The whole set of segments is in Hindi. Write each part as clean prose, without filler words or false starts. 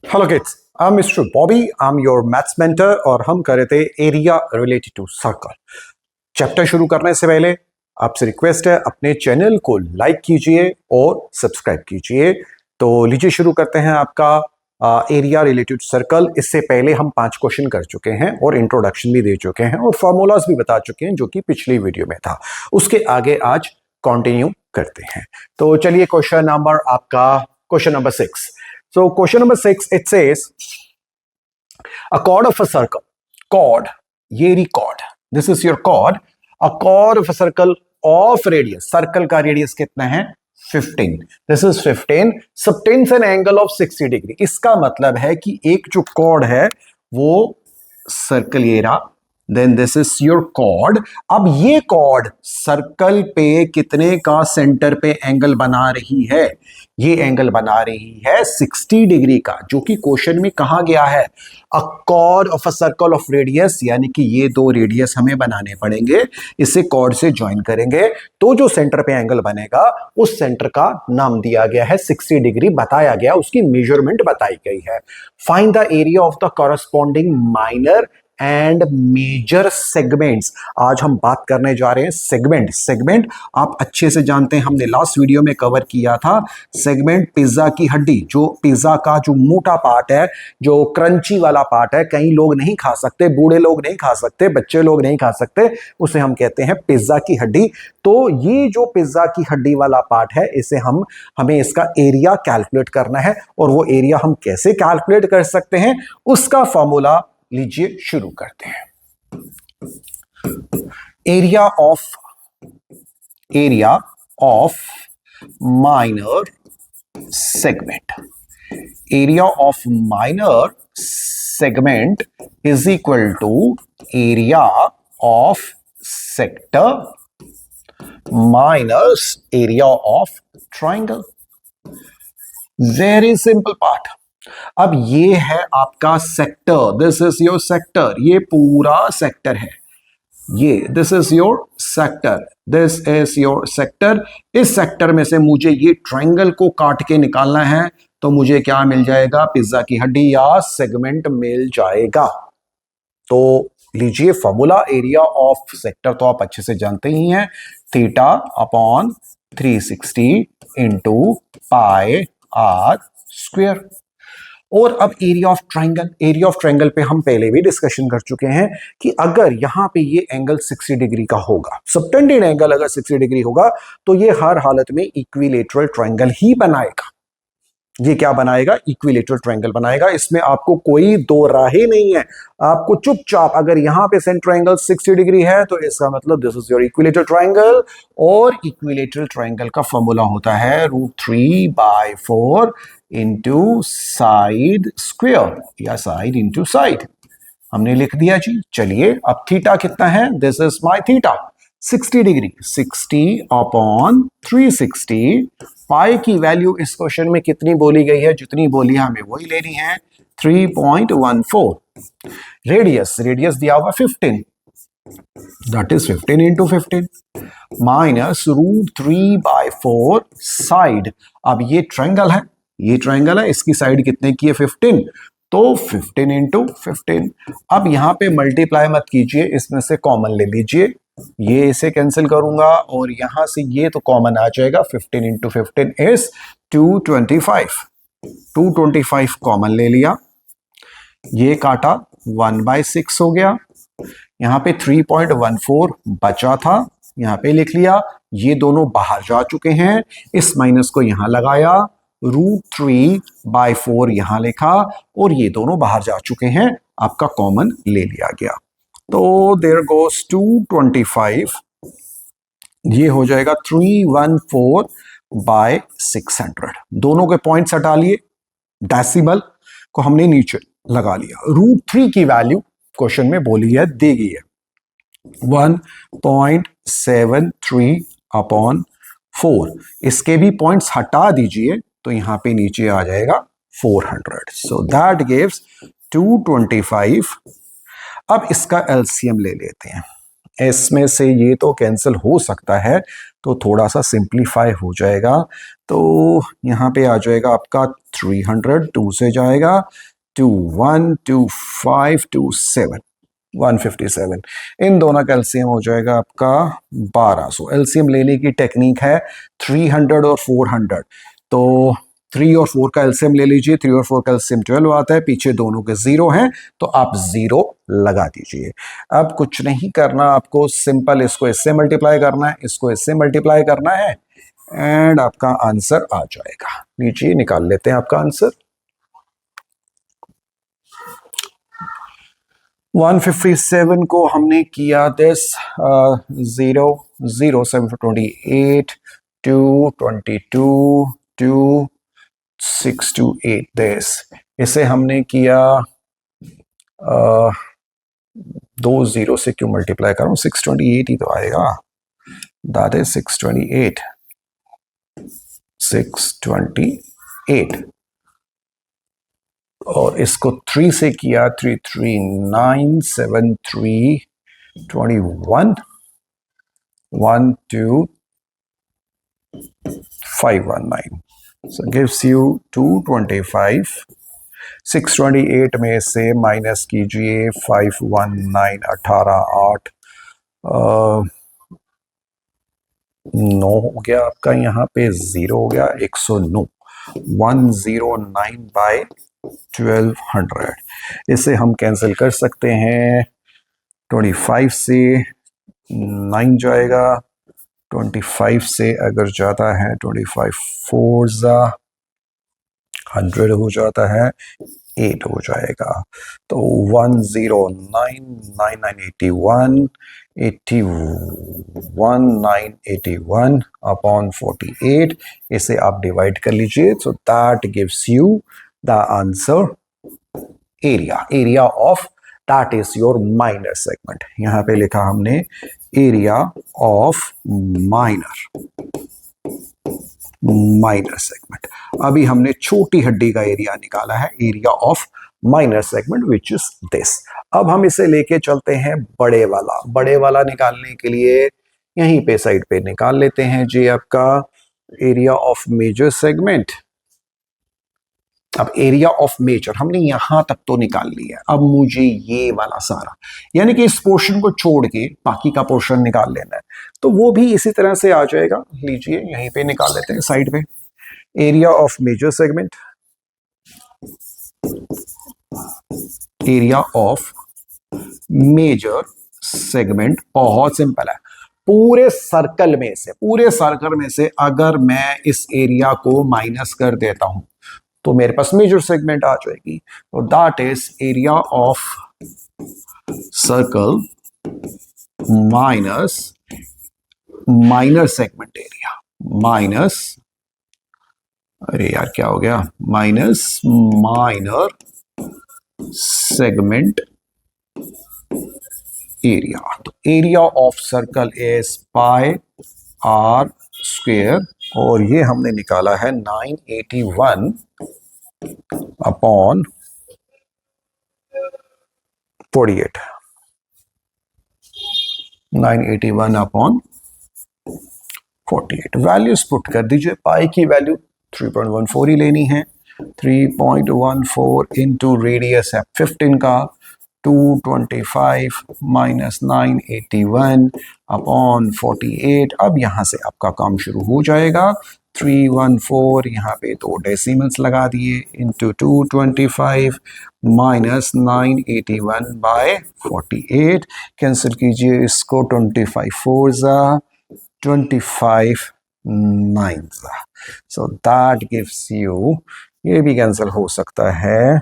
Hello kids, I am mister Bobby, I am your maths mentor और हम कर रहे थे area related to circle. Chapter शुरू करने से पहले आपसे रिक्वेस्ट है अपने चैनल को लाइक कीजिए और सब्सक्राइब कीजिए। तो लीजिए शुरू करते हैं आपका एरिया रिलेटेड सर्कल। इससे पहले हम 5 क्वेश्चन कर चुके हैं और इंट्रोडक्शन भी दे चुके हैं और फॉर्मूलाज भी बता चुके हैं जो कि पिछली वीडियो में था। उसके आगे आज कंटिन्यू करते हैं। तो चलिए question number 6। So question number 6, it says a chord of a circle. Chord, ये रही chord. This is your chord. A chord of a circle of radius. Circle का radius कितना है? 15. This is 15. Subtends an angle of 60 degree. इसका मतलब है कि एक जो chord है वो सर्कल ये रहा, then this is your chord. अब ये कॉर्ड सर्कल पे कितने का सेंटर पे एंगल बना रही है? ये एंगल बना रही है 60 डिग्री का, जो कि क्वेश्चन में कहा गया है a chord of a circle of radius, यानी कि ये दो रेडियस हमें बनाने पड़ेंगे। इसे कॉर्ड से ज्वाइन करेंगे तो जो सेंटर पे एंगल बनेगा उस सेंटर का नाम दिया गया है 60 डिग्री बताया गया, उसकी मेजरमेंट बताई गई है। Find the area of the corresponding minor and major segments. आज हम बात करने जा रहे हैं सेगमेंट आप अच्छे से जानते हैं, हमने लास्ट वीडियो में कवर किया था। सेगमेंट पिज्जा की हड्डी, जो पिज्जा का जो मोटा पार्ट है, जो क्रंची वाला पार्ट है, कई लोग नहीं खा सकते, बूढ़े लोग नहीं खा सकते, बच्चे लोग नहीं खा सकते, उसे हम कहते हैं पिज्जा की हड्डी। तो ये जो पिज्जा की हड्डी वाला पार्ट है, इसे हमें इसका एरिया कैलकुलेट करना है। और वो एरिया हम कैसे कैलकुलेट कर सकते हैं उसका फॉर्मूला लीजिए शुरू करते हैं। Area of minor segment, area of minor segment is equal to area of sector minus area of triangle. Very simple part. अब ये है आपका sector, this is your sector, ये पूरा सेक्टर है, ये this is your sector, this is your sector. इस सेक्टर में से मुझे ये ट्रायंगल को काट के निकालना है, तो मुझे क्या मिल जाएगा? पिज्जा की हड्डी या सेगमेंट मिल जाएगा। तो लीजिए फॉर्मूला एरिया ऑफ सेक्टर तो आप अच्छे से जानते ही हैं, theta upon 360 into pi r square. और अब एरिया ऑफ ट्रायंगल पे हम पहले भी डिस्कशन कर चुके हैं कि अगर यहां पे ये एंगल 60 डिग्री का होगा, सबटेंडेड एंगल अगर 60 डिग्री होगा, तो ये हर हालत में इक्विलेटरल ट्रायंगल ही बनाएगा। ये क्या बनाएगा? इक्विलेटरल ट्रायंगल बनाएगा। इसमें आपको कोई दो राहें नहीं है। आपको चुपचाप, अगर यहां पे सेंटर एंगल 60 डिग्री है तो इसका मतलब this is your equilateral triangle. और इक्विलेटरल ट्रायंगल का फॉर्मूला होता है √3/4 इंटू साइड स्क्वायर या साइड इंटू साइड। हमने लिख दिया जी। चलिए अब थीटा कितना है? This is my theta 60 degree, 60 upon 360। पाई की वैल्यू इस क्वेश्चन में कितनी बोली गई है? जितनी बोली है हमें वही लेनी है, 3.14। रेडियस दिया हुआ 15, that is 15 into 15 minus √3/4 side. अब ये ट्रायंगल है, इसकी साइड कितने की है? 15, तो 15 इंटू 15। अब यहां पे मल्टीप्लाई मत कीजिए, इसमें से कॉमन ले लीजिए, ये इसे कैंसिल करूंगा और यहां से ये तो कॉमन आ जाएगा। 15 इंटू 15 इज 225 कॉमन ले लिया, ये काटा 1/6 हो गया। यहां पे 3.14 बचा था, यहां पे लिख लिया। ये दोनों बाहर जा चुके हैं, इस माइनस को यहां लगाया, √3/4 यहां लिखा और ये दोनों बाहर जा चुके हैं, आपका कॉमन ले लिया गया। तो देयर गोस 225, ये हो जाएगा 314/600। दोनों के पॉइंट्स हटा लिए, डेसिमल को हमने नीचे लगा लिया। √3 की वैल्यू क्वेश्चन में बोली है, दी गई है 1.73/4। इसके भी पॉइंट्स हटा दीजिए तो यहां पे नीचे आ जाएगा 400। So that gives 225। अब इसका एलसीएम ले लेते हैं। इसमें से ये तो कैंसिल हो सकता है, तो थोड़ा सा सिंप्लीफाई हो जाएगा। तो यहाँ पे आ जाएगा आपका 300, 2 से जाएगा 2 1 2 5 2 7 157। इन दोनों का एलसीएम हो जाएगा आपका 1200। एलसीएम लेने की टेक्निक है 300 और 400। तो 3 और 4 का एलसीएम ले लीजिए। 3 और 4 का एलसीएम 12 आता है, पीछे दोनों के 0 हैं तो आप 0 लगा दीजिए। अब कुछ नहीं करना आपको, सिंपल इसको इससे मल्टीप्लाई करना है, इसको इससे मल्टीप्लाई करना है एंड आपका आंसर आ जाएगा। लीजिए निकाल लेते हैं आपका आंसर। 157 को हमने किया दिस 0 0 728 2 22 2 6 to 8 दिस। इसे हमने किया 2 0 से क्यों मल्टीप्लाई करूं, 628 ही तो आएगा। That is 628 628। और इसको 3 से किया 3 3 9 7 3 21 1 2 519। So gives you 225। 628 में से माइनस कीजिए 519 18 8 9 हो गया आपका, यहाँ पे 0 हो गया 109। 109 बाय 1200। इसे हम कैंसिल कर सकते हैं। 25 से 9 जाएगा, 25 से अगर जाता है 25 4 100 हो जाता है, 8 हो जाएगा। तो 109 9981 81 981 अपॉन 48। इसे आप डिवाइड कर लीजिए। So that gives you the answer area. Area of that is your minor segment. यहां पे लिखा हमने एरिया ऑफ माइनर सेगमेंट। अभी हमने छोटी हड्डी का एरिया निकाला है, area of minor segment which is this. अब हम इसे लेके चलते हैं बड़े वाला। बड़े वाला निकालने के लिए यहीं पे साइड पे निकाल लेते हैं जी आपका एरिया ऑफ मेजर सेगमेंट। अब एरिया ऑफ मेजर हमने यहां तक तो निकाल लिया, अब मुझे ये वाला सारा यानी कि इस पोर्शन को छोड़ के बाकी का पोर्शन निकाल लेना है। तो वो भी इसी तरह से आ जाएगा। लीजिए यहीं पे निकाल लेते हैं साइड पे। Area of major segment, area of major segment बहुत सिंपल है। पूरे सर्कल में से अगर मैं इस एरिया को माइनस कर देता हूं तो मेरे पास मेजर सेगमेंट आ जाएगी। तो that is area of circle minus minor segment area. Minus, अरे यार क्या हो गया, माइनस माइनर सेगमेंट एरिया। तो area of circle is pi r square और ये हमने निकाला है 981 अपॉन 48। 981 अपॉन 48। वैल्यूज पुट कर दीजिए। पाई की वैल्यू 3.14 ही लेनी है। 3.14 इंटू रेडियस है 15 का, 225 माइनस 981 अपॉन 48। अब यहां से आपका काम शुरू हो जाएगा। 314 यहाँ पे 2 डेसिमल्स लगा दिए इंटू 225 माइनस 981 बाय 48। कैंसिल कीजिए इसको, 25 4 25 9। सो दैट गिव्स यू, ये भी कैंसिल हो सकता है,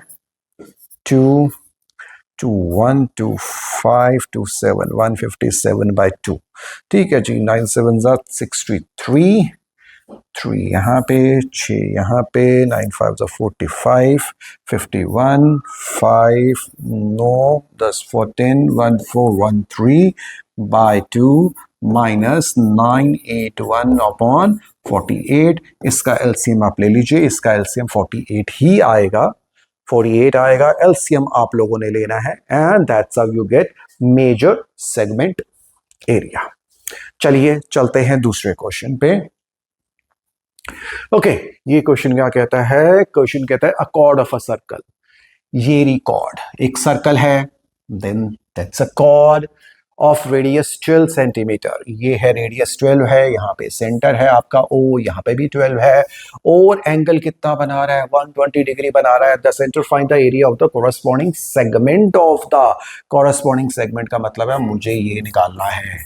2 2 1 2 5 2 7 157 बाय 2। ठीक है जी। 9 7 63 3 यहाँ पे, 6 यहाँ पे, 9 5 45 51 5 9 10 14 1 4 1 3 बाय 2 माइनस 981 अपॉन 48। इसका एलसीएम आप ले लीजिए। इसका एलसीएम 48 ही आएगा, 48 आएगा। एलसीएम आप लोगों ने लेना है and that's how you get major segment area. चलिए चलते हैं दूसरे क्वेश्चन पे। ओके, ये क्वेश्चन क्या कहता है? क्वेश्चन कहता है a chord of a circle. ये रिकॉर्ड एक सर्कल है, then that's a chord of radius 12 centimetre. ये है रेडियस 12 है, यहाँ पे सेंटर है आपका ओ, यहाँ पे भी 12 है, और एंगल कितना बना रहा है? 120 डिग्री बना रहा है। The centre find the area of the corresponding segment of the corresponding segment का मतलब है मुझे ये निकालना है।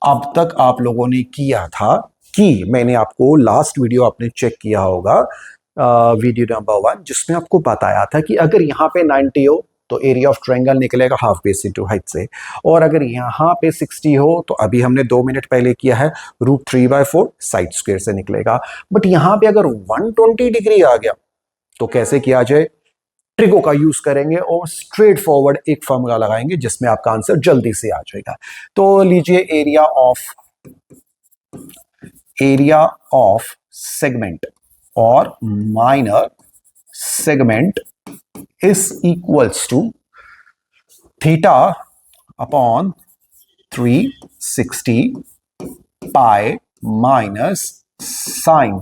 अब तक आप लोगों ने किया था कि मैंने आपको लास्ट वीडियो आपने चेक किया होगा, वीडियो नंबर 1, जिसमें आपको बताया था कि अगर यहाँ पे 90 हो तो एरिया ऑफ ट्रायंगल निकलेगा हाफ बेस इंटू हाइट से, और अगर यहाँ पे 60 हो तो अभी हमने 2 मिनट पहले किया है √3/4 साइड स्क्वायर से निकलेगा। बट यहाँ पे अगर 120 डिग्री आ गया तो कैसे किया जाए? ट्रिगो का यूज करेंगे और स्ट्रेट फॉरवर्ड एक फॉर्मूला लगाएंगे जिसमें आपका आंसर जल्दी से आ जाएगा। तो लीजिए एरिया ऑफ सेगमेंट और minor segment is equals to theta upon 360 pi minus sine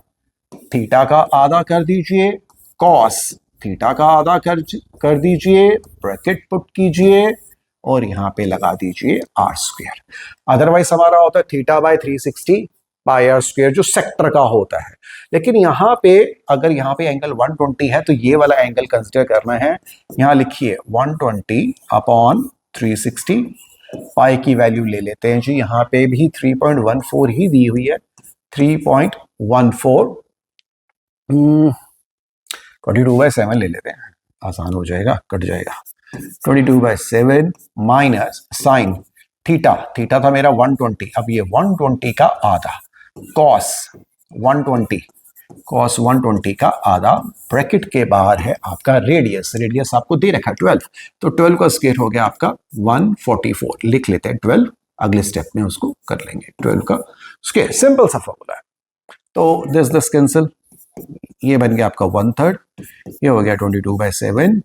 theta का आधा कर दीजिए, कॉस थीटा का आधा कर दीजिए, ब्रैकेट पुट कीजिए और यहां पे लगा दीजिए आर स्क्वायर। अदरवाइज हमारा होता है theta by 360 pi r square, जो सेक्टर का होता है। लेकिन यहाँ पे अगर यहाँ पे एंगल 120 है तो ये वाला एंगल कंसिडर करना है। यहाँ लिखिए 120 अपॉन 360, पाई की वैल्यू ले लेते हैं जी। यहाँ पे भी 3.14 ही दी हुई है, 3.14, 22/7 ले लेते हैं, आसान हो जाएगा, कट जाएगा। 22/7 माइनस साइन थीटा, थीटा था मेरा 120, अब ये 120 का आधा, कॉस 120, कॉस 120 का आधा, ब्रैकेट के बाहर है आपका रेडियस, रेडियस आपको दे रखा है 12, तो 12 का स्क्वायर हो गया आपका 144, लिख लेते हैं 12, अगले स्टेप में उसको कर लेंगे 12 का स्क्वायर, सिंपल सा फॉर्मूला है। तो दिस कैंसिल, ये बन गया आपका 1/3, ये हो गया 22/7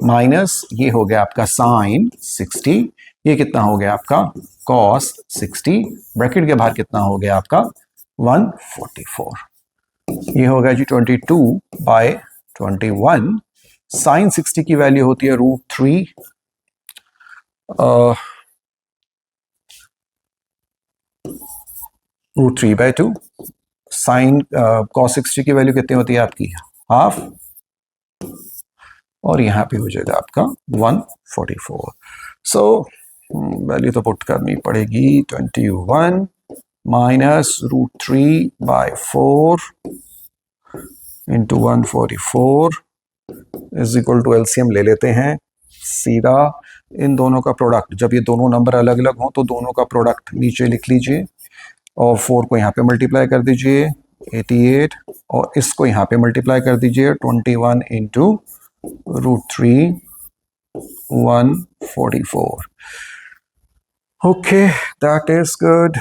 माइनस ये हो गया आपका साइन 60, ये कितना हो गया आपका कॉस 60, ब्रैकेट के बाहर कितना हो गया आपका 144, ये हो गया जी 22/21। साइन 60 की वैल्यू होती है √3, √3/2। साइन कॉस 60 की वैल्यू कितनी होती है आपकी? हाफ, और यहाँ पे हो जाएगा आपका 144। सो वैल्यू तो पुट करनी पड़ेगी, 21 minus √3/4 into 144 is equal to, LCM ले लेते हैं सीधा, इन दोनों का प्रोडक्ट, जब ये दोनों नंबर अलग अलग हो तो दोनों का प्रोडक्ट नीचे लिख लीजिए और 4 को यहाँ पे मल्टीप्लाई कर दीजिए 88, और इसको यहाँ पे मल्टीप्लाई कर दीजिए 21 into √3 144। Okay, that is good.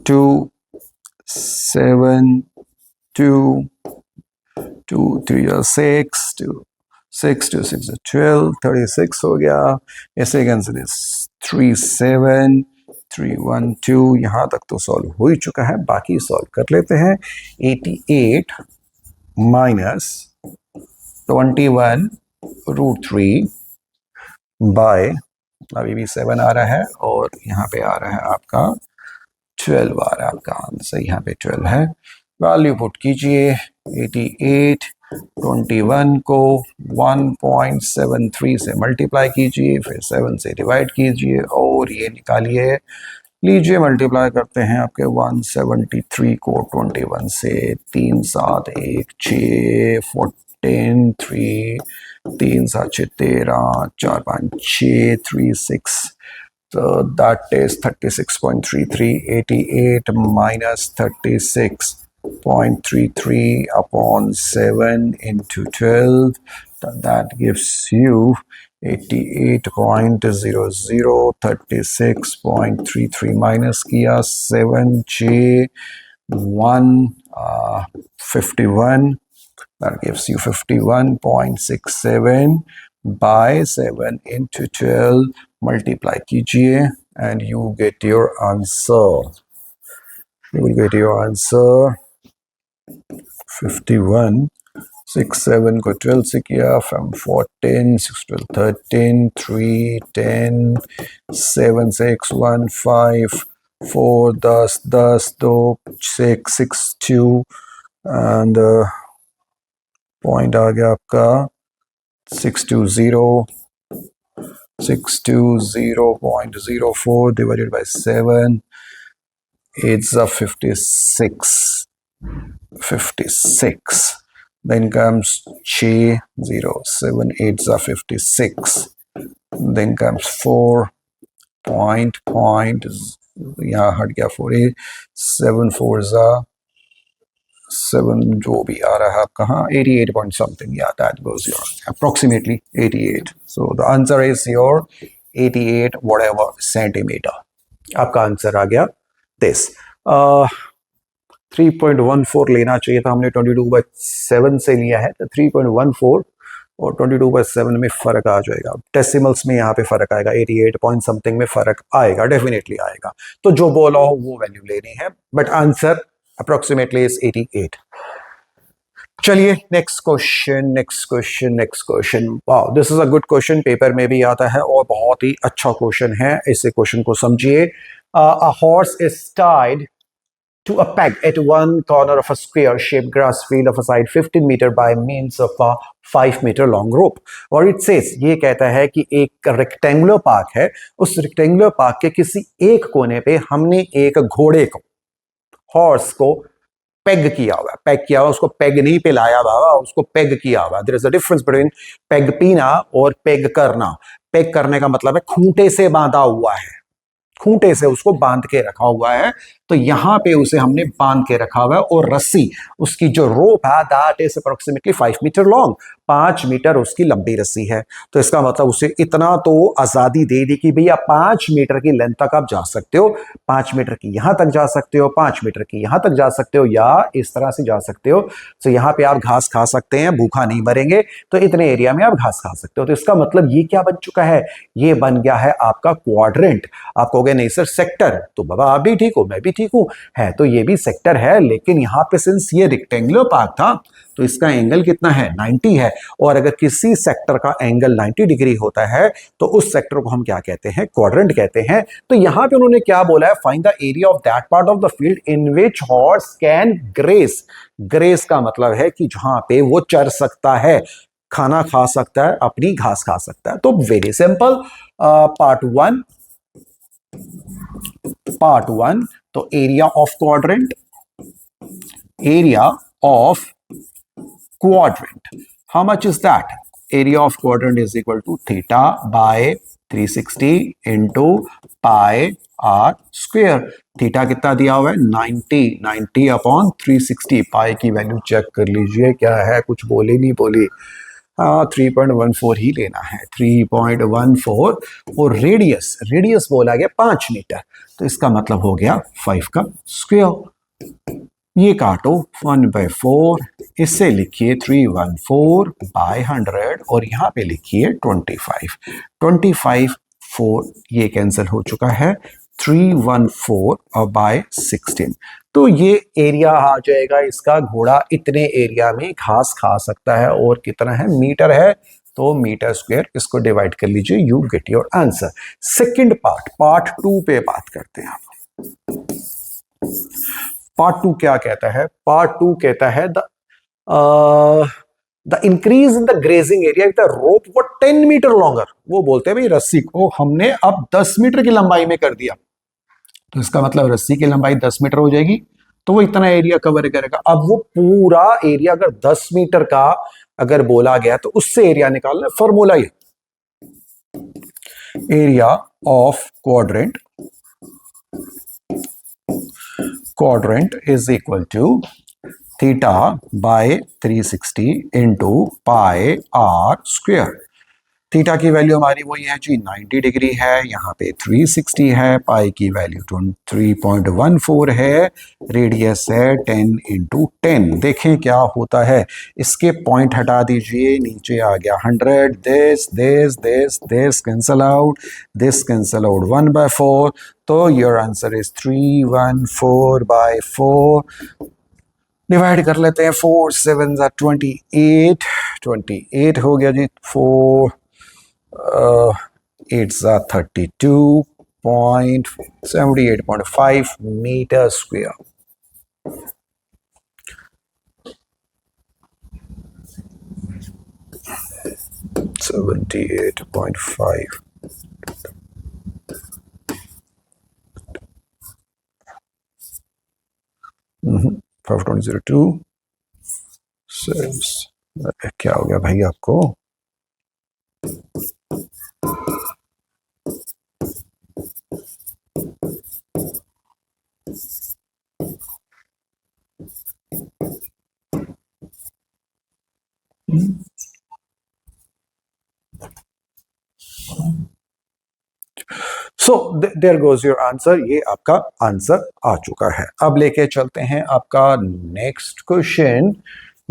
2 7 2 2 3 6 2 6 2 6 12 36 हो गया। ऐसे कैंसिल 3 7 3 1 2, यहाँ तक तो सॉल्व हो ही चुका है, बाकी सॉल्व कर लेते हैं। 88 माइनस 21 √3 बाय, अभी भी 7 आ रहा है और यहाँ पे आ रहा है आपका 12 आ रहा है आपका आंसर, यहाँ पे 12 है। वैल्यू पुट कीजिए 88, 21 को 1.73 से मल्टीप्लाई कीजिए, फिर 7 से डिवाइड कीजिए और ये निकालिए। लीजिए मल्टीप्लाई करते हैं आपके 173 को 21 से, 3 7 1 6 14 3 3 7 6 13 4 5 6 3 6, so that is 36.33. 88 minus 36.33 upon 7 into 12, that gives you 88.00, 36.33 minus किया 7J1 51, that gives you 51.67 by 7 into 12, multiply कीजिए and you get your answer. You will get your answer 51, 6 7 को 12 से किया, 14, 6 12 13, 3 10, 7 6 1 5, 4 10 10 2 6 6 2 एंड पॉइंट आ गया आपका 620.04 divided by 7, 8 are 56. Then comes 6 0 7 8 are 56. Then comes 4 point यहाँ हट गया 4 7 4 7 जो भी आ रहा है आपका, हाँ 88 point something, yeah, that goes your approximately 88. So the answer is your 88 whatever centimeter. आपका आंसर आ गया this. 3.14 लेना चाहिए था, हमने 22/7 से लिया है, तो 3.14 और 22/7 में फर्क आ जाएगा, डेसिमल्स में यहाँ पे फर्क आएगा, 88 पॉइंट समथिंग में फर्क आएगा, डेफिनेटली आएगा। तो जो बोला हो वो वैल्यू लेनी है, बट आंसर अप्रोक्सीमेटली इज 88। चलिए next question. Wow, this is a good question, paper में भी आता है और बहुत ही अच्छा क्वेश्चन है। इसे क्वेश्चन को समझिए। A horse is tied to a peg at one corner of a square shaped grass field of a side 15 meter by means of a 5 meter long rope. और it says, ये कहता है कि एक रेक्टेंगुलर पार्क है, उस रेक्टेंगुलर पार्क के किसी एक कोने पे हमने एक घोड़े को, हॉर्स को पेग किया हुआ है। पेग किया हुआ, उसको पेग नहीं पिलाया बाबा, उसको पेग किया हुआ। There is a difference between peg पीना और पेग करना। पेग करने का मतलब है खूंटे से बांधा हुआ है, खूंटे से उसको बांध के रखा हुआ है, तो यहां पे उसे हमने बांध के रखा हुआ है। और रस्सी, उसकी जो रोप है, that is approximately 5 metre long, 5 metre उसकी लंबी रस्सी है। तो इसका मतलब उसे इतना तो आजादी दे दी कि भैया 5 मीटर की लेंथ तक आप जा सकते हो, 5 मीटर की यहां तक जा सकते हो, 5 मीटर की यहां तक जा सकते हो, या इस तरह से जा सकते हो। तो यहां पे आप घास खा सकते हैं, भूखा नहीं मरेंगे, तो इतने एरिया में आप घास खा सकते हो। तो इसका मतलब ये क्या बन चुका है, ये बन गया है आपका क्वाड्रेंट। आप कहोगे नहीं सर सेक्टर, तो बाबा आप भी ठीक हो, मैं भी ठीक हूं, है तो ये भी सेक्टर है, लेकिन यहां पे सिंस ये रेक्टेंगुलर पार्क था तो इसका एंगल कितना है, 90 है। और अगर किसी सेक्टर का एंगल 90 डिग्री होता है तो उस सेक्टर को हम क्या कहते हैं, क्वाड्रेंट कहते हैं। तो यहां पे उन्होंने क्या बोला है, find the area of that part of the field in which horse can grace. Grace का मतलब है कि जहां पे वो चर सकता है, खाना खा सकता है, अपनी घास खा सकता है। तो वेरी सिंपल, पार्ट वन, तो area of quadrant, how much is that? Area of quadrant is equal to theta by 360 into pi r square. Theta कितना दिया हुआ है, 90 अपॉन 360। पाई की वैल्यू चेक कर लीजिए क्या है, कुछ बोली नहीं बोली, 3.14 ही लेना है, 3.14। और रेडियस बोला गया 5 मीटर, तो इसका मतलब हो गया 5 का स्क्वायर। ये काटो 1/4, इससे लिखिए 314/100 और यहां पे लिखिए 25 4, ये कैंसिल हो चुका है, 314/16। तो ये एरिया आ जाएगा इसका, घोड़ा इतने एरिया में घास खा सकता है, और कितना है, मीटर है, तो मीटर स्क्वायर, इसको डिवाइड कर लीजिए, you get your answer. Second part 2 पे बात करते हैं। पार्ट 2 क्या कहता है, पार्ट 2 कहता है the increase in the grazing area with rope वो 10 मीटर लॉन्गर। वो बोलते हैं भाई रस्सी को हमने अब 10 मीटर की लंबाई में कर दिया, तो इसका मतलब रस्सी की लंबाई 10 मीटर हो जाएगी, तो वो इतना एरिया कवर करेगा। अब वो पूरा एरिया अगर 10 मीटर का अगर बोला गया तो उससे एरिया निकालना, फॉर्मूला ये, area of quadrant is equal to theta by 360 into pi r square. Theta की वैल्यू हमारी वही है जी, 90 डिग्री है, यहाँ पे 360 है, पाई की वैल्यू 3.14 है, रेडियस है 10 इंटू 10। देखें क्या होता है, इसके पॉइंट हटा दीजिए, नीचे आ गया 100, दिस कैंसल आउट, 1/4, तो योर आंसर इज 314/4। डिवाइड कर लेते हैं, 4 7 28, 28 हो गया जी, 4 8 32.78.5 मीटर स्क्वायर। 78.5 5202 क्या हो गया भाई आपको? So there goes your answer, ये आपका आंसर आ चुका है। अब लेके चलते हैं आपका नेक्स्ट क्वेश्चन।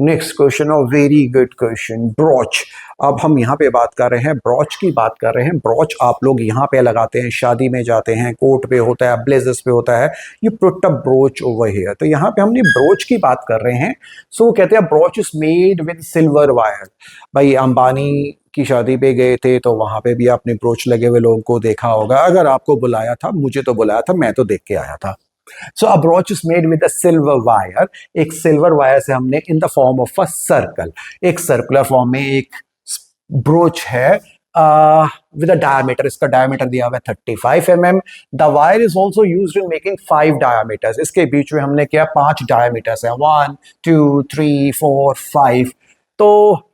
नेक्स्ट क्वेश्चन, और वेरी गुड क्वेश्चन, ब्रॉच। अब हम यहाँ पे बात कर रहे हैं, ब्रॉच की बात कर रहे हैं। ब्रॉच आप लोग यहाँ पे लगाते हैं, शादी में जाते हैं, कोट पे होता है, ब्लेजर्स पे होता है, ये put a broach over here. तो यहाँ पे हमने ब्रोच की बात कर रहे हैं। सो वो कहते हैं brooch is made with silver wire. भाई अंबानी की शादी पे गए थे तो वहां पे भी आपने ब्रोच लगे हुए लोगों को देखा होगा। अगर आपको बुलाया था, मुझे तो बुलाया था, मैं तो देख के आया था। So a brooch is made with a silver wire. एक सिल्वर वायर से हमने in the form of a circle, एक सर्कुलर फॉर्म में एक ब्रोच है विद अ डायमीटर। इसका डायमीटर दिया हुआ है 35 mm। The wire is also use in making 5 diameters. इसके बीच में हमने क्या 5 डायमीटर्स है, 1 2 3 4 5। तो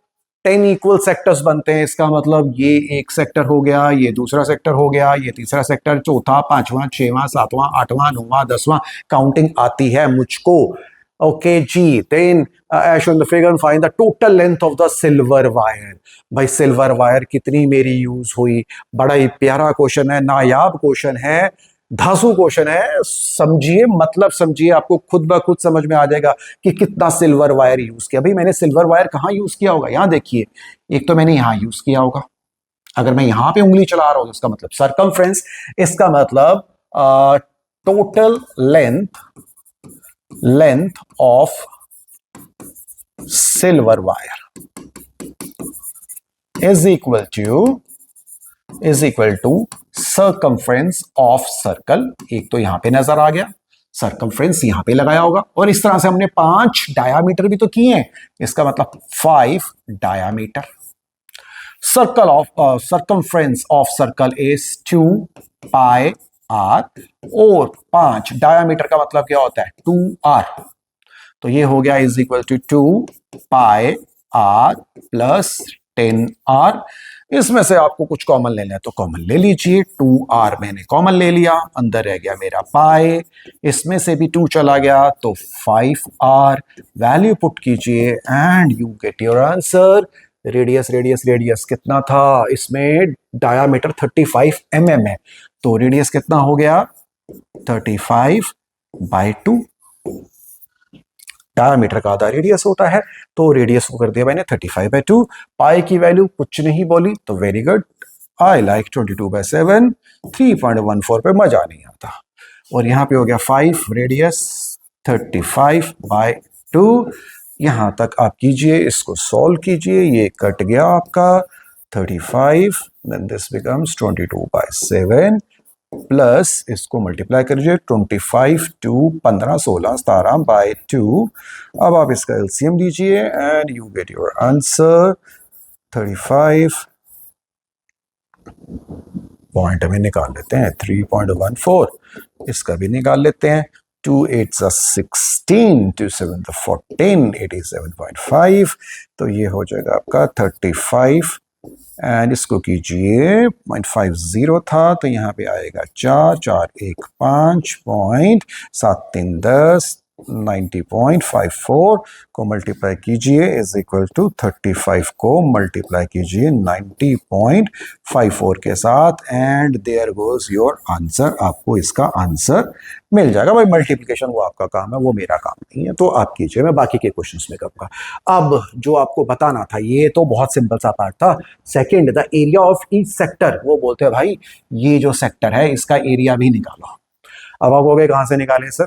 10 इक्वल सेक्टर्स बनते हैं। इसका मतलब ये एक सेक्टर हो गया, ये दूसरा सेक्टर हो गया, ये तीसरा सेक्टर, चौथा, पांचवा, छठवां, सातवां, आठवां, नौवां, 10वां, काउंटिंग आती है मुझको। ओके जी, then as shown in the figure find the total length of the silver wire। भाई सिल्वर वायर कितनी मेरी यूज हुई। बड़ा ही प्यारा क्वेश्चन है, नायाब क्वेश्चन है, धांसू क्वेश्चन है। समझिए, मतलब समझिए, आपको खुद ब खुद समझ में आ जाएगा कि कितना सिल्वर वायर यूज किया। भाई मैंने सिल्वर वायर कहाँ यूज किया होगा, यहां देखिए। एक तो मैंने यहां यूज किया होगा, अगर मैं यहां पे उंगली चला रहा हूं इसका मतलब सरकमफ्रेंस, इसका मतलब total length of silver wire is equal to circumference of circle. एक तो यहां पे नजर आ गया, सर्कमफ्रेंस यहां पे लगाया होगा, और इस तरह से हमने 5 डायामीटर भी तो किए हैं, इसका मतलब 5 diameter. Circle of circumference of circle is 2 pi r, और 5 डायामीटर का मतलब क्या होता है 2r। तो ये हो गया is equal to 2 pi r plus 10r। इसमें से आपको कुछ कॉमन लेना है तो कॉमन ले लीजिए। 2r मैंने कॉमन ले लिया, अंदर रह गया मेरा पाई, इसमें से भी 2 चला गया तो 5r। वैल्यू पुट कीजिए and you get your answer. Radius radius radius कितना था इसमें, डायामीटर 35 mm है, तो रेडियस कितना हो गया 35/2। डायमीटर का आधा रेडियस होता है, तो रेडियस को कर दिया मैंने 35/2। पाई की वैल्यू कुछ नहीं बोली, तो वेरी गुड। I like 22/7। 3.14 पे मजा नहीं आता। और यहाँ पे हो गया 5, रेडियस 35/2। यहां तक आप कीजिए, इसको सॉल्व कीजिए, ये कट गया आपका 35, देन दिस बिकम्स 22/7 प्लस इसको मल्टीप्लाई करिए 25 2 15 16 17/2। अब आप इसका एलसीएम लीजिए and you get your answer 35 point में निकाल लेते हैं 3.14। इसका भी निकाल लेते हैं, 2 8 16, 2 7 14, 87.5। तो ये हो जाएगा आपका 35 एंड इसको कीजिए 0.50 था, तो यहाँ पे आएगा 4 4 1 5 पॉइंट 7 3 10 90.54 को मल्टीप्लाई कीजिए इज इक्वल टू 35 को मल्टीप्लाई कीजिए 90.54 के साथ and there goes your answer. आपको इसका आंसर मिल जाएगा। भाई मल्टीप्लिकेशन वो आपका काम है, वो मेरा काम नहीं है, तो आप कीजिए, मैं बाकी के क्वेश्चंस में करूंगा। अब जो आपको बताना था, ये तो बहुत सिंपल सा पार्ट था। Second, the area of each sector, वो बोलते हैं भाई ये जो सेक्टर है इसका एरिया भी निकालो। अब आप हो गए कहां से निकाले सर,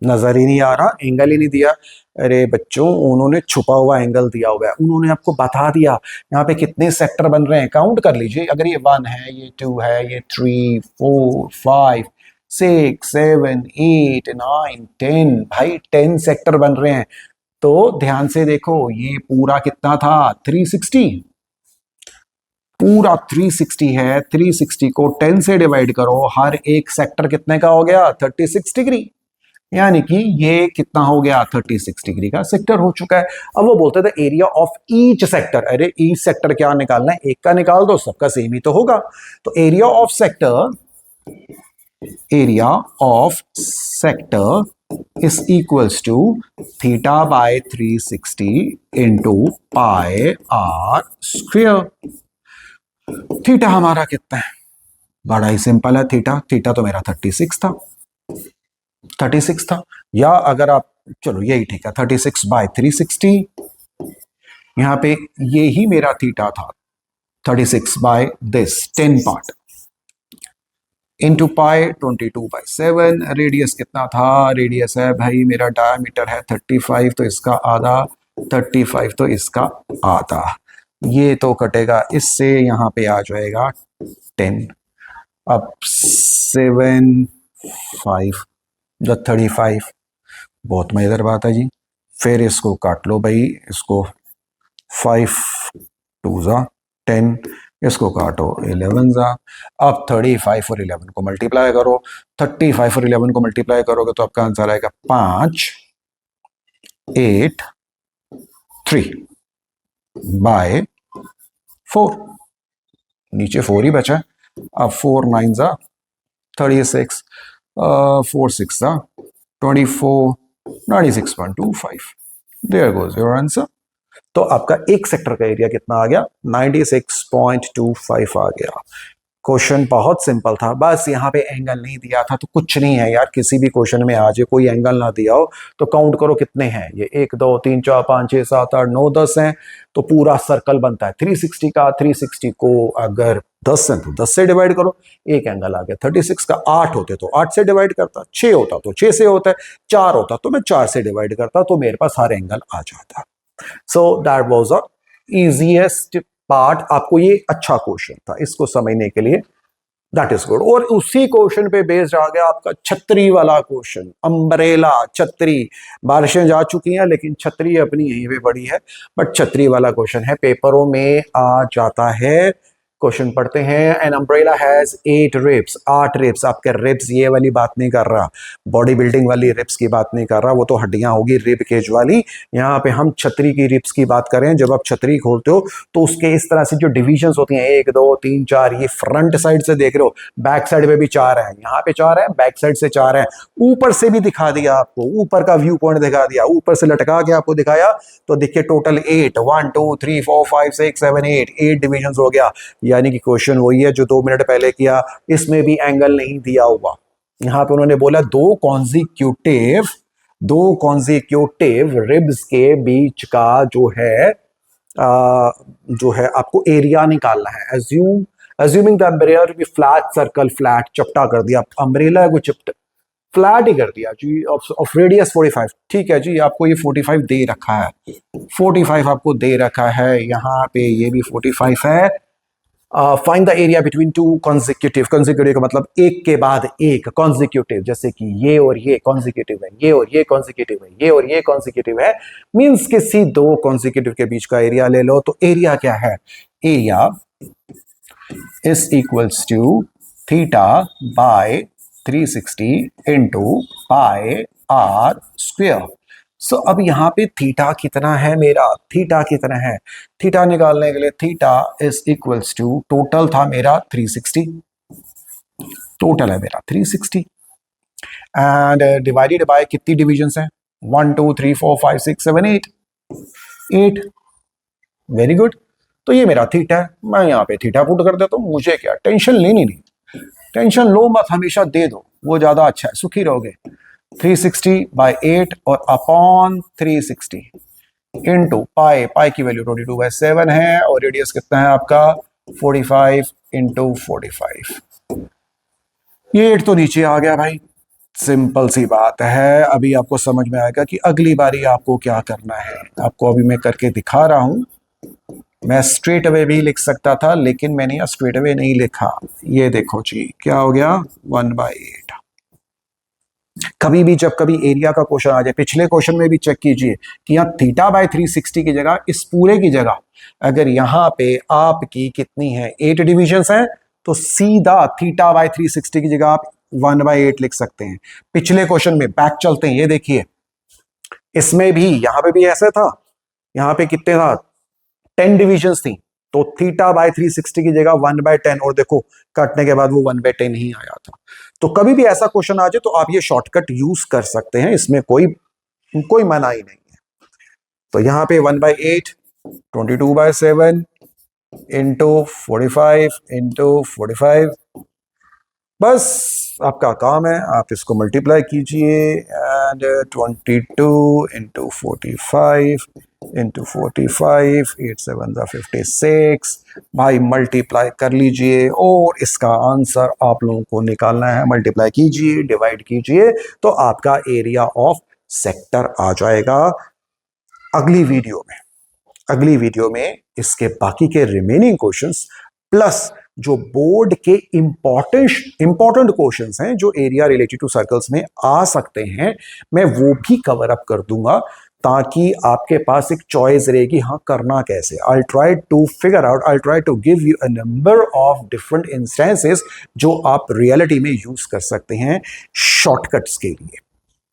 नजर ही नहीं आ रहा, एंगल ही नहीं दिया। अरे बच्चों, उन्होंने छुपा हुआ एंगल दिया हुआ है, उन्होंने आपको बता दिया यहाँ पे कितने सेक्टर बन रहे हैं, काउंट कर लीजिए। अगर ये 1 है, ये 2 है, ये 3 4 5 6 7 8 9 10, भाई 10 सेक्टर बन रहे हैं। तो ध्यान से देखो, ये पूरा कितना था, 360, पूरा 360 है। 360 को 10 से डिवाइड करो, हर एक सेक्टर कितने का हो गया, 36 डिग्री। यानी कि ये कितना हो गया, 36 डिग्री का सेक्टर हो चुका है। अब वो बोलते थे एरिया ऑफ ईच सेक्टर। अरे ईच सेक्टर क्या निकालना है, एक का निकाल दो, सबका सेम ही तो होगा। तो area of sector, area of sector is equals to theta by 360 into pi r square. Theta हमारा कितना है, बड़ा ही सिंपल है। थीटा, थीटा तो मेरा 36 था, 36 था। या अगर आप, चलो यही ठीक है, 36 बाय 360, यहां पे ये ही मेरा थीटा था, 36 by this 10 part into pi 22/7। Radius कितना था, रेडियस है भाई मेरा, डायमीटर है 35, तो इसका आधा, 35 तो इसका आधा। ये तो कटेगा इससे, यहां पे आ जाएगा 10। अब 7 5 जो 35, बहुत मजेदार बात है जी। फिर इसको काट लो भाई, इसको 5 2 जा 10, इसको काटो 11 जा। अब 35 और 11 को मल्टीप्लाई करो, 35 और 11 को मल्टीप्लाई करोगे तो आपका आंसर आएगा 5 8 3 बाय 4। नीचे 4 ही बचा। अब 4 9 जा 36, 4 6 जा 24, 96.25। There goes your answer. तो आपका एक सेक्टर का एरिया कितना आ गया, 96.25 आ गया। क्वेश्चन बहुत सिंपल था, बस यहाँ पे एंगल नहीं दिया था तो कुछ नहीं है यार। किसी भी क्वेश्चन में आज कोई एंगल ना दिया हो तो काउंट करो कितने हैं, ये 1 2 3 4 5 6 7 8 9 10 हैं, तो पूरा सर्कल बनता है 360 का। 360 को अगर 10 है तो 10 से डिवाइड करो, एक एंगल आ गया। 36 का 8 होते तो 8 से डिवाइड करता, 6 होता तो 6 से होता है, 4 होता तो मैं 4 से डिवाइड करता, तो मेरे पास हर एंगल आ जाता। So that was a easiest part. आपको ये अच्छा क्वेश्चन था, इसको समझने के लिए दैट इज गुड। और उसी क्वेश्चन पे बेस्ड आ गया आपका छतरी वाला क्वेश्चन, अम्ब्रेला छतरी। बारिशें जा चुकी हैं लेकिन छतरी अपनी यहीं पे पड़ी है, बट छतरी वाला क्वेश्चन है, पेपरों में आ जाता है। क्वेश्चन पढ़ते हैं। An umbrella has 8 ribs, 8 ribs. आपके रिब्स ये वाली बात नहीं कर रहा, बॉडी बिल्डिंग वाली रिब्स की बात नहीं कर रहा, वो तो हड्डियां होगी रिब केज वाली। यहाँ पे हम छतरी की रिब्स की बात करें। जब आप छतरी खोलते हो तो उसके इस तरह से जो डिविजन्स होती हैं, 1 2 3 4, ये फ्रंट साइड से देख रहे हो, बैक साइड में भी 4 है, यहाँ पे 4 है, बैक साइड से 4 है, ऊपर से भी दिखा दिया आपको, ऊपर का व्यू पॉइंट दिखा दिया, ऊपर से लटका के आपको दिखाया, तो देखिए टोटल 8 1 2 3 4 5 6 7 8 डिविजन्स हो गया। यानी कि क्वेश्चन वही है जो 2 मिनट पहले किया, इसमें भी एंगल नहीं दिया हुआ। यहां पे उन्होंने बोला दो कॉन्जिक्यूटिव रिब्स के बीच का जो है आपको एरिया निकालना है। Assuming the umbrella to be flat circle, flat चपटा कर दिया, अम्ब्रेला को चपटा फ्लैट ही कर दिया जी, ऑफ रेडियस 45। ठीक है जी, आपको ये 45 दे रखा है, 45 आपको दे रखा है, यहाँ पे ये भी 45 है। Find the area between 2 consecutive, consecutive का मतलब एक के बाद एक, कॉन्जिक्यूटिव जैसे कि ये और ये कॉन्जिक्यूटिव है, ये और ये कॉन्जिक्यूटिव है, ये और ये कॉन्जिक्यूटिव है, मींस किसी 2 कॉन्जिक्यूटिव के बीच का एरिया ले लो। तो एरिया क्या है, area is equals to theta by 360 into pi r square. So अब यहां पे थीटा कितना है मेरा, थीटा कितना है, थीटा निकालने के लिए theta is equals to, total था मेरा 360, टोटल है मेरा 360 एंड डिवाइडेड बाय कितनी डिविजन्स हैं, 1 2 3 4 5 6 7 8, 8। Very good. तो ये मेरा थीटा है, मैं यहाँ पे थीटा पुट कर देता हूँ, मुझे क्या टेंशन लेनी नहीं, टेंशन लो मत, हमेशा दे दो, वो ज्यादा अच्छा है, सुखी रहोगे। 360/8 और अपॉन 360 इंटू पाई, पाई की वैल्यू 22/7 है, और रेडियस कितना है आपका 45 इंटू 45। ये 8 तो नीचे आ गया भाई, सिंपल सी बात है। अभी आपको समझ में आएगा कि अगली बारी आपको क्या करना है। आपको अभी मैं करके दिखा रहा हूं। मैं स्ट्रेट अवे भी लिख सकता था, लेकिन मैंने यह स्ट्रेट अवे नहीं लिखा। ये देखो जी, क्या हो गया, 1/8। कभी भी जब कभी एरिया का क्वेश्चन आ जाए, पिछले क्वेश्चन में भी चेक कीजिए कि यहाँ θ/360 की जगह, इस पूरे की जगह अगर यहाँ पे आपकी कितनी है, 8 डिविजन्स हैं, तो सीधा θ/360 की जगह आप 1/8 लिख सकते हैं। पिछले क्वेश्चन में बैक चलते हैं, ये देखिए, इसमें भी यहां पे भी ऐसा था। यहां पे कितने था, 10 डिविजन्स थी, तो θ/360 की जगह 1/10, और देखो काटने के बाद वो 1/10 ही आया था। तो कभी भी ऐसा क्वेश्चन आ जाए तो आप ये शॉर्टकट यूज कर सकते हैं, इसमें कोई मनाही नहीं है। तो यहां पे 1/8 22/7 इंटू 45 बस आपका काम है, आप इसको मल्टीप्लाई कीजिए, एंड 22 इंटू 45 इंटू 45, 8 7 56। भाई मल्टीप्लाई कर लीजिए, और इसका आंसर आप लोगों को निकालना है। मल्टीप्लाई कीजिए, डिवाइड कीजिए, तो आपका एरिया ऑफ सेक्टर आ जाएगा। अगली वीडियो में इसके बाकी के रिमेनिंग क्वेश्चंस प्लस जो बोर्ड के इंपॉर्टेंट क्वेश्चंस हैं जो एरिया रिलेटेड टू सर्कल्स में आ सकते हैं, मैं वो भी कवर अप कर दूंगा, ताकि आपके पास एक चॉइस रहेगी, हाँ करना कैसे। I try to give you a number of different instances जो आप रियलिटी में यूज कर सकते हैं शॉर्टकट्स के लिए।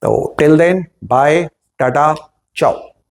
तो टिल देन, बाय, टाटा, चाओ।